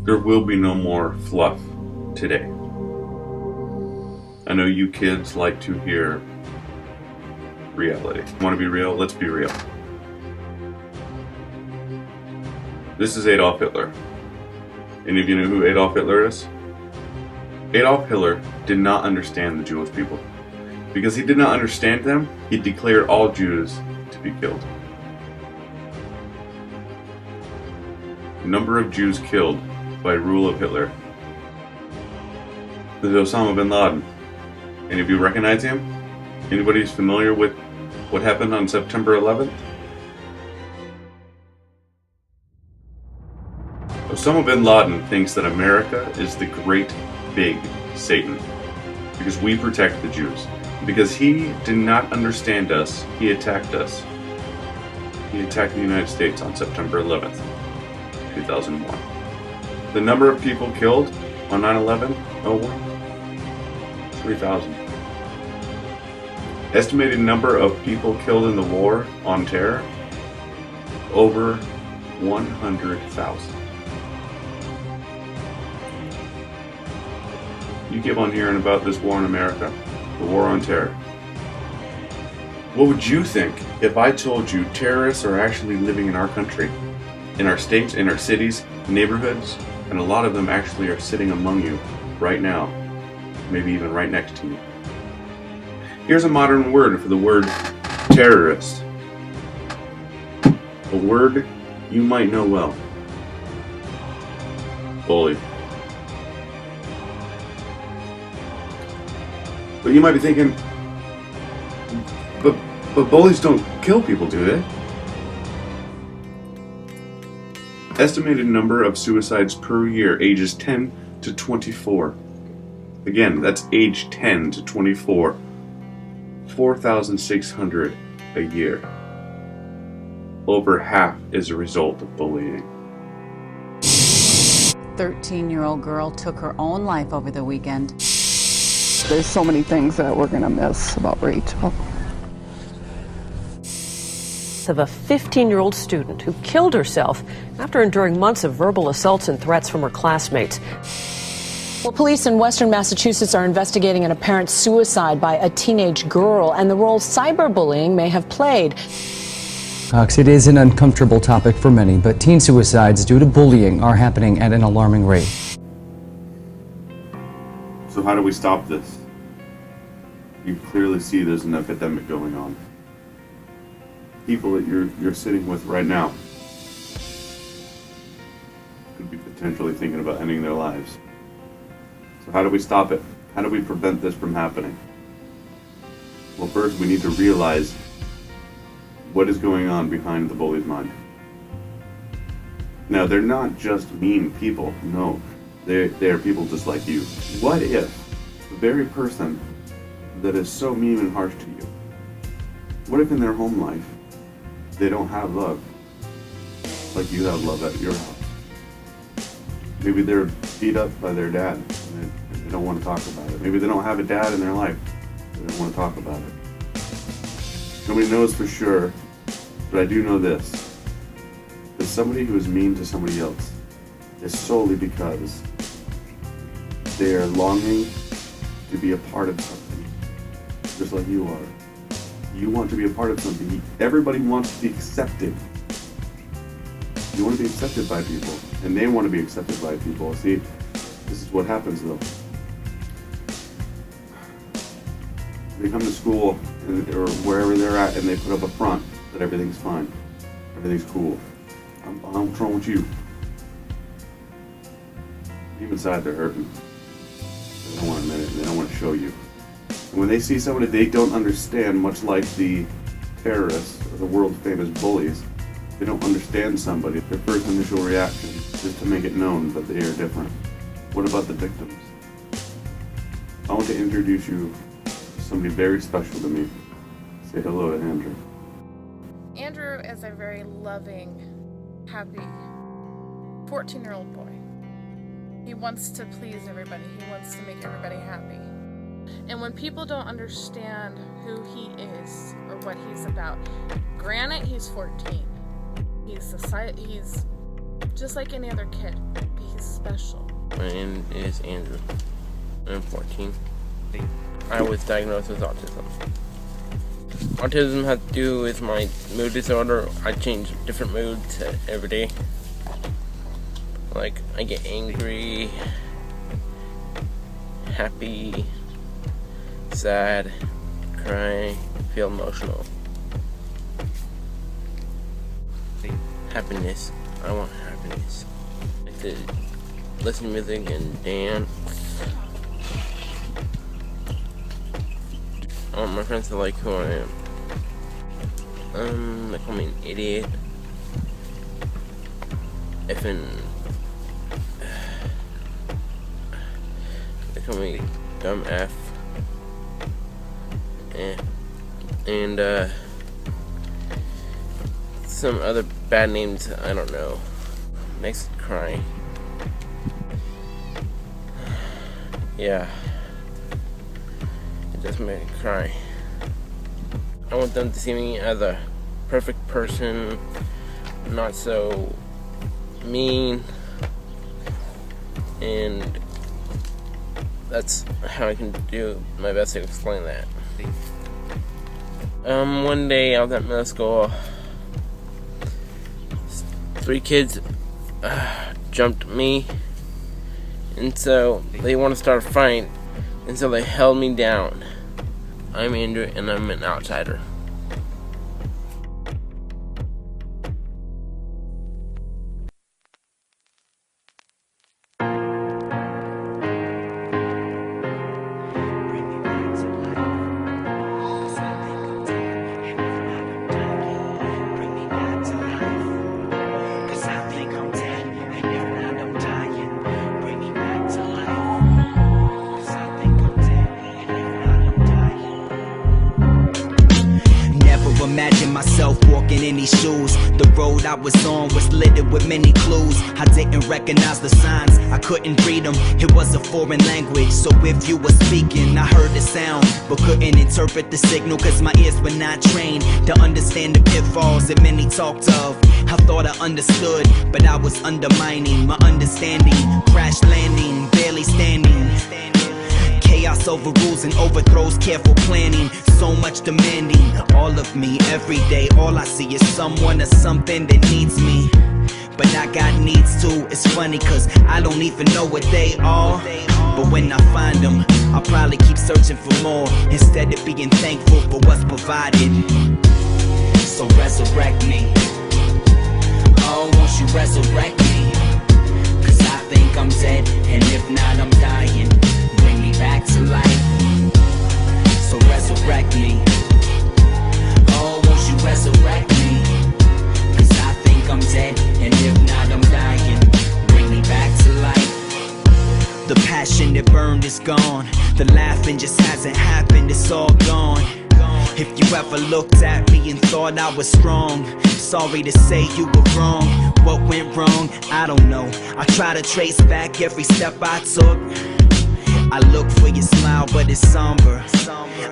There will be no more fluff today. I know you kids like to hear reality. Want to be real? Let's be real. This is Adolf Hitler. Any of you know who Adolf Hitler is? Adolf Hitler did not understand the Jewish people. Because he did not understand them, he declared all Jews to be killed. The number of Jews killed by rule of Hitler. There's Osama bin Laden. Any of you recognize him? Anybody who's familiar with what happened on September 11th? Osama bin Laden thinks that America is the great big Satan because we protect the Jews. Because he did not understand us, he attacked us. He attacked the United States on September 11th, 2001. The number of people killed on 9/11, 3,000. Estimated number of people killed in the war on terror, over 100,000. You keep on hearing about this war in America, the war on terror. What would you think if I told you terrorists are actually living in our country, in our states, in our cities, neighborhoods, and a lot of them actually are sitting among you right now, maybe even right next to you? Here's a modern word for the word terrorist. A word you might know well. Bully. But you might be thinking, but bullies don't kill people, do they? Estimated number of suicides per year, ages 10 to 24. Again, that's age 10 to 24. 4,600 a year. Over half is a result of bullying. 13-year-old girl took her own life over the weekend. There's so many things that we're gonna miss about Rachel. Of a 15-year-old student who killed herself after enduring months of verbal assaults and threats from her classmates. Well, police in Western Massachusetts are investigating an apparent suicide by a teenage girl and the role cyberbullying may have played. Cox, it is an uncomfortable topic for many, but teen suicides due to bullying are happening at an alarming rate. So how do we stop this? You clearly see there's an epidemic going on. People that you're sitting with right now could be potentially thinking about ending their lives. So how do we stop it? How do we prevent this from happening? Well, first we need to realize what is going on behind the bully's mind. Now, they're not just mean people. No, they're people just like you. What if the very person that is so mean and harsh to you, what if in their home life they don't have love like you have love at your house? Maybe they're beat up by their dad and they don't want to talk about it. Maybe they don't have a dad in their life. They don't want to talk about it. Nobody knows for sure, but I do know this. That somebody who is mean to somebody else is solely because they are longing to be a part of something, just like you are. You want to be a part of something. Everybody wants to be accepted. You want to be accepted by people, and they want to be accepted by people. See, this is what happens though. They come to school or wherever they're at, and they put up a front that everything's fine, everything's cool. What's wrong with you? Deep inside, they're hurting. They don't want to admit it. They don't want to show you. And when they see somebody they don't understand, much like the terrorists or the world-famous bullies, they don't understand somebody. Their first initial reaction is to make it known that they are different. What about the victims? I want to introduce you to somebody very special to me. Say hello to Andrew. Andrew is a very loving, happy 14-year-old boy. He wants to please everybody. He wants to make everybody happy. And when people don't understand who he is or what he's about, granted he's 14. He's just like any other kid. He's special. My name is Andrew. I'm 14. I was diagnosed with autism. Autism has to do with my mood disorder. I change different moods every day. Like, I get angry, happy, sad, cry, feel emotional. Happiness. I want happiness. I like to listen to music and dance. I want my friends to like who I am. They call me an idiot. They call me dumb F. And some other bad names I don't know. Makes me cry. Yeah. It just made me cry. I want them to see me as a perfect person, not so mean, and that's how I can do my best to explain that. One day I was at middle school. 3 kids jumped me, and so they want to start a fight, and so they held me down. I'm Andrew, and I'm an outsider. Imagine myself walking in these shoes. The road I was on was littered with many clues. I didn't recognize the signs, I couldn't read them. It was a foreign language, so if you were speaking, I heard the sound, but couldn't interpret the signal, cause my ears were not trained to understand the pitfalls that many talked of. I thought I understood, but I was undermining my understanding. Crash landing, barely standing. Chaos overrules and overthrows careful planning. So much demanding, all of me, every day. All I see is someone or something that needs me, but I got needs too. It's funny cause I don't even know what they are, but when I find them, I'll probably keep searching for more, instead of being thankful for what's provided. So resurrect me. Oh, won't you resurrect me? Cause I think I'm dead, and if not, I'm dying. Bring me back to life. So resurrect me. Oh, won't you resurrect me? Cause I think I'm dead, and if not, I'm dying. Bring me back to life. The passion that burned is gone. The laughing just hasn't happened, it's all gone. If you ever looked at me and thought I was strong, sorry to say you were wrong. What went wrong? I don't know. I try to trace back every step I took. I look for your smile, but it's somber.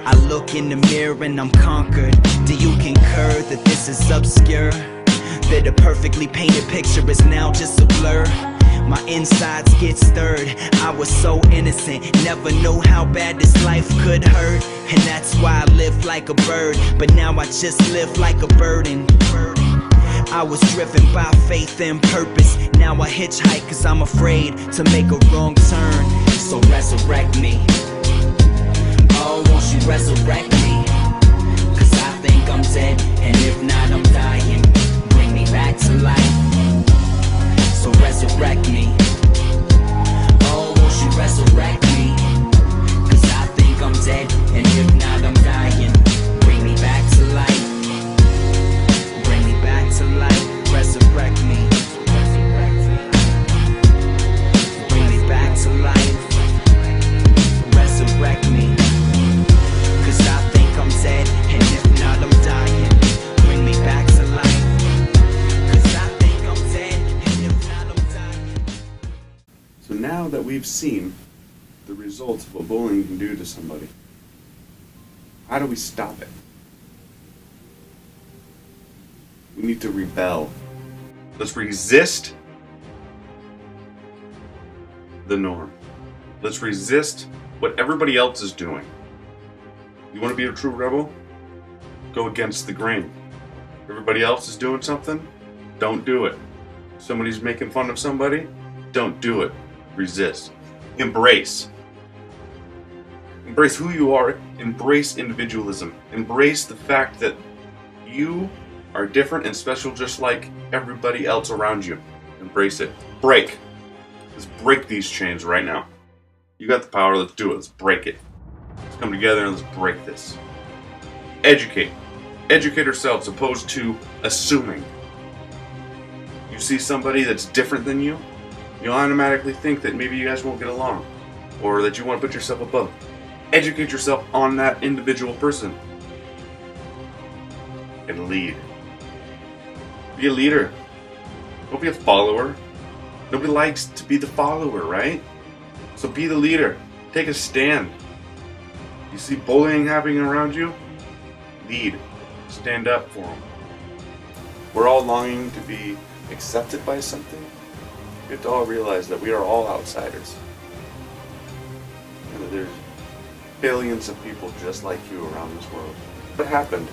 I look in the mirror and I'm conquered. Do you concur that this is obscure? That a perfectly painted picture is now just a blur? My insides get stirred. I was so innocent, never knew how bad this life could hurt. And that's why I live like a bird, but now I just live like a burden. I was driven by faith and purpose. Now I hitchhike cause I'm afraid to make a wrong turn. So resurrect me. Oh, won't you resurrect me? Cause I think I'm dead, and if not, I'm dying. Bring me back to life. So resurrect me. Oh, won't you resurrect me? Cause I think I'm dead, and if not, I'm dying. Bring me back to life. Bring me back to life. Resurrect me. Bring me back to life. Resurrect me. Cause I think I'm dead, and if not, I'm dying. Bring me back to life. Cause I think I'm dead, and if not, I'm dying. So now that we've seen the results of what bullying can do to somebody, how do we stop it? We need to rebel. Let's resist the norm. Let's resist what everybody else is doing. You want to be a true rebel? Go against the grain. Everybody else is doing something? Don't do it. Somebody's making fun of somebody? Don't do it. Resist. Embrace. Embrace who you are. Embrace individualism. Embrace the fact that you are different and special just like everybody else around you. Embrace it. Break. Let's break these chains right now. You got the power, let's do it. Let's break it. Let's come together and let's break this. Educate. Educate ourselves opposed to assuming. You see somebody that's different than you, you'll automatically think that maybe you guys won't get along, or that you want to put yourself above. Educate yourself on that individual person. And lead. Be a leader. Don't be a follower. Nobody likes to be the follower, right? So be the leader. Take a stand. You see bullying happening around you? Lead. Stand up for them. We're all longing to be accepted by something. We have to all realize that we are all outsiders. And that there's billions of people just like you around this world. What happened?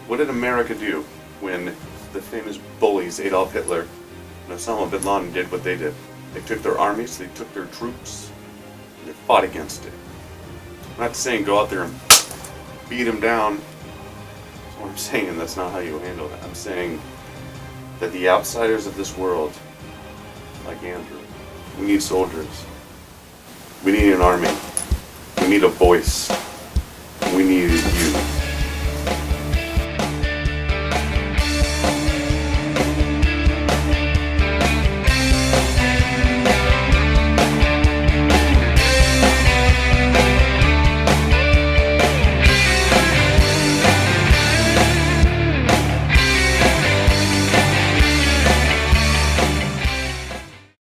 What did America do when the famous bullies Adolf Hitler and Osama bin Laden did what they did? They took their armies, they took their troops, and they fought against it. I'm not saying go out there and beat them down. That's what I'm saying, that's not how you handle it. I'm saying that the outsiders of this world, like Andrew, we need soldiers. We need an army. We need a voice. We need